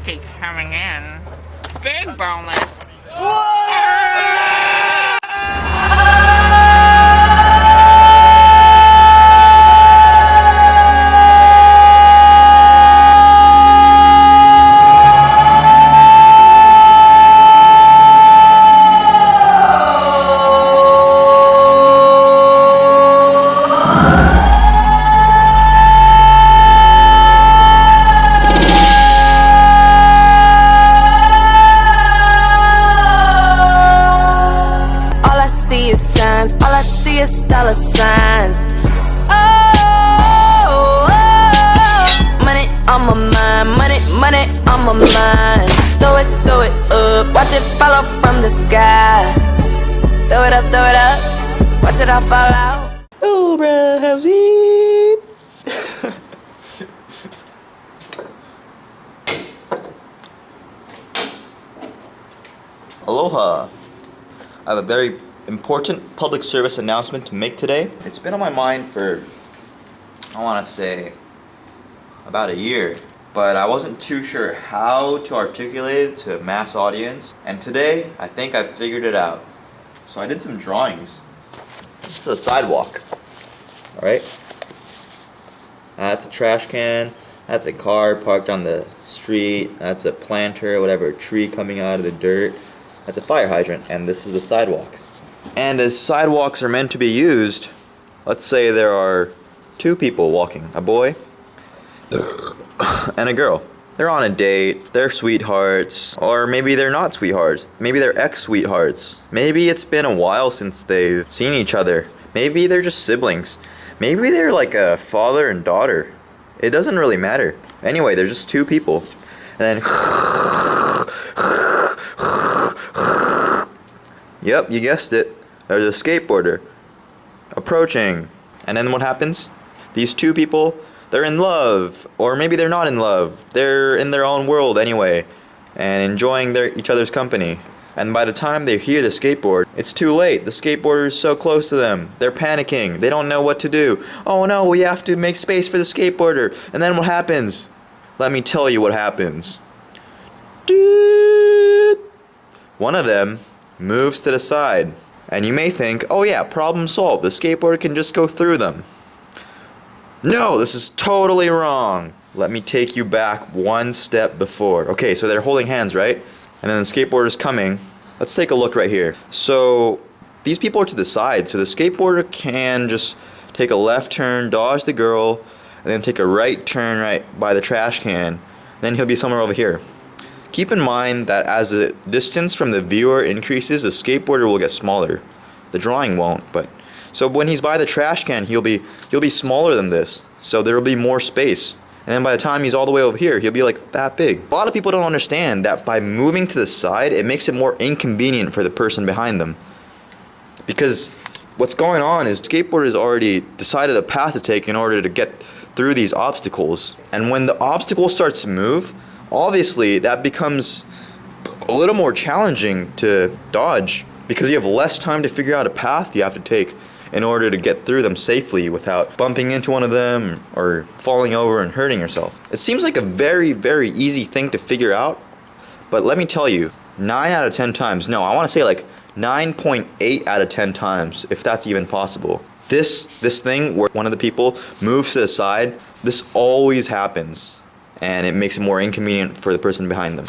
Tomoki coming in. Big boneless. All I see is dollar signs. Oh, money on my mind, money on my mind. Throw it up, watch it fall off from the sky. Throw it up, watch it all fall out. Oh, bruh, how's it? Aloha. I have a very important public service announcement to make today. It's been on my mind for, I want to say, about a year, but I wasn't too sure how to articulate it to a mass audience, and today I think I've figured it out. So I did some drawings. This is a sidewalk, alright? That's a trash can, that's a car parked on the street, that's a planter, whatever, a tree coming out of the dirt, that's a fire hydrant, and this is the sidewalk. And as sidewalks are meant to be used, let's say there are two people walking, a boy and a girl. They're on a date, they're sweethearts, or maybe they're not sweethearts, maybe they're ex-sweethearts. Maybe it's been a while since they've seen each other. Maybe they're just siblings. Maybe they're like a father and daughter. It doesn't really matter. Anyway, there's just two people. And then yep, you guessed it. There's a skateboarder approaching. And then what happens? These two people, they're in love. Or maybe they're not in love. They're in their own world anyway. And enjoying each other's company. And by the time they hear the skateboard, it's too late. The skateboarder is so close to them. They're panicking. They don't know what to do. Oh no, we have to make space for the skateboarder. And then what happens? Let me tell you what happens. One of them moves to the side. And you may think, oh yeah, problem solved. The skateboarder can just go through them. No, this is totally wrong. Let me take you back one step before. Okay, so they're holding hands, right? And then the skateboarder's coming. Let's take a look right here. So these people are to the side. So the skateboarder can just take a left turn, dodge the girl, and then take a right turn right by the trash can. Then he'll be somewhere over here. Keep in mind that as the distance from the viewer increases, the skateboarder will get smaller. The drawing won't, but so when he's by the trash can, he'll be smaller than this. So there will be more space. And then by the time he's all the way over here, he'll be like that big. A lot of people don't understand that by moving to the side, it makes it more inconvenient for the person behind them. Because what's going on is skateboarders already decided a path to take in order to get through these obstacles. And when the obstacle starts to move, obviously that becomes a little more challenging to dodge because you have less time to figure out a path you have to take in order to get through them safely without bumping into one of them or falling over and hurting yourself. It seems like a very, very easy thing to figure out, but let me tell you, 9 out of 10 times, no, I want to say like 9.8 out of 10 times, if that's even possible. This thing where one of the people moves to the side, this always happens. And it makes it more inconvenient for the person behind them.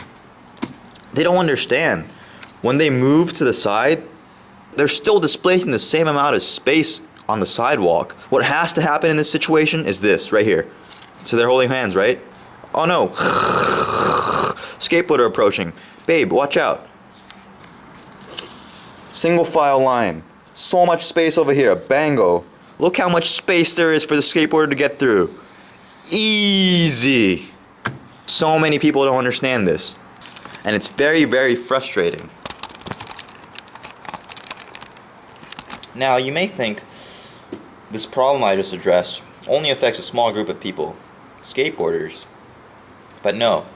They don't understand. When they move to the side, they're still displacing the same amount of space on the sidewalk. What has to happen in this situation is this, right here. So they're holding hands, right? Oh no. Skateboarder approaching. Babe, watch out. Single file line. So much space over here. Bango. Look how much space there is for the skateboarder to get through. Easy. So many people don't understand this, and it's very, very frustrating. Now, you may think this problem I just addressed only affects a small group of people, skateboarders. But no,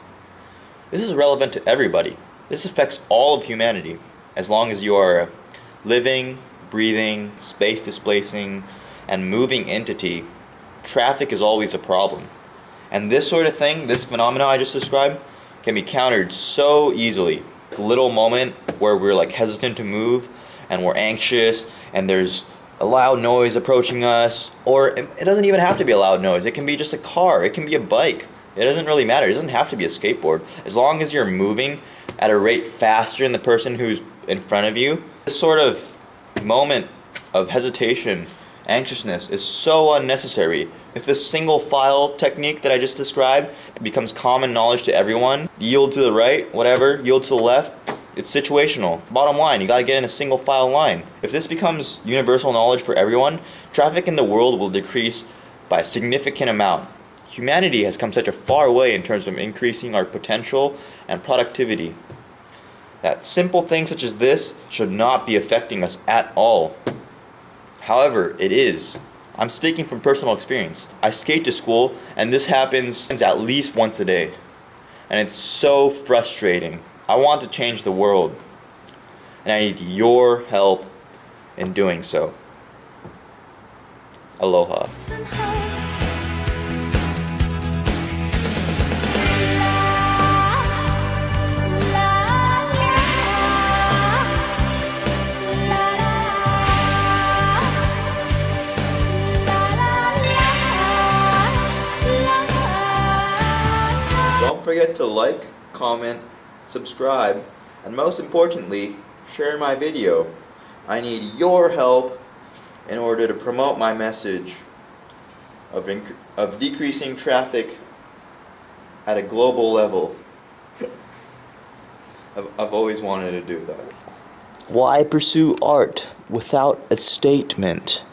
this is relevant to everybody. This affects all of humanity, as long as you are a living, breathing, space displacing, and moving entity. Traffic is always a problem. And this sort of thing, this phenomena I just described, can be countered so easily. A little moment where we're like hesitant to move and we're anxious and there's a loud noise approaching us, or it doesn't even have to be a loud noise. It can be just a car, it can be a bike. It doesn't really matter. It doesn't have to be a skateboard. As long as you're moving at a rate faster than the person who's in front of you, this sort of moment of hesitation, anxiousness is so unnecessary. If this single file technique that I just described becomes common knowledge to everyone, yield to the right, whatever, yield to the left, it's situational. Bottom line, you gotta get in a single file line. If this becomes universal knowledge for everyone, traffic in the world will decrease by a significant amount. Humanity has come such a far way in terms of increasing our potential and productivity that simple things such as this should not be affecting us at all. However, it is. I'm speaking from personal experience. I skate to school, and this happens at least once a day. And it's so frustrating. I want to change the world, and I need your help in doing so. Aloha. Don't forget to like, comment, subscribe, and most importantly, share my video. I need your help in order to promote my message of decreasing traffic at a global level. I've always wanted to do that. Why pursue art without a statement?